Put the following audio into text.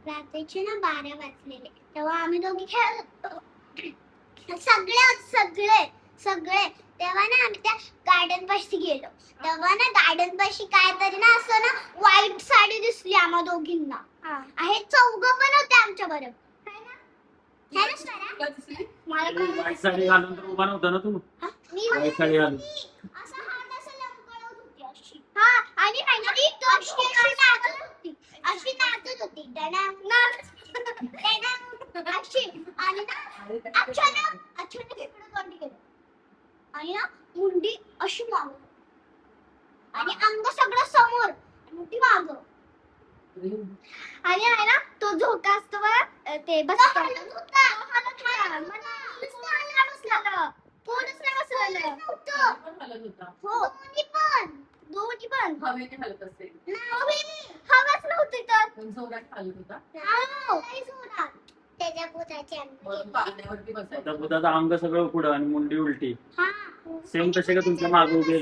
रात्रीचे ना 12 वाजलेले तेव्हा आम्ही दोघी खेळत होतो. सगळे सगळे तेव्हा ना आम्ही त्या गार्डन पाशी गेलो. तेव्हा ना गार्डन पाशी काहीतरी ना असं ना व्हाईट साडी दिसली आम्हा दोघींना. आहे चौघ पण होते आमच्या बरोबर है ना स्वरा? मला वाईट साडी घालून तर उभा नव्हता ना तू. मी वाईट साडी घालून असं हात असं लमकळत होती अशी. आणि फायनली तो अशी नाचत होती अशी आणि ना अचानक इकडे तोंड केलं आणि ना मुंडी अशी माग आणि अंग सगळं समोर मुंडी माग आणि आहे ना तो झोका असतो बघा ते बस कोणच नाही बसलेलं हो दोन्ही पण हवेने हलत असेल हवाच नव्हती तर जोरात हलत होता त्याच्या पोटाची म्हणून पाण्यावरती बसायचं. आता बुधाचं अंग सगळं पुढं आणि मुंडी उलटी. सेम तसे का तुमच्या मागे उभे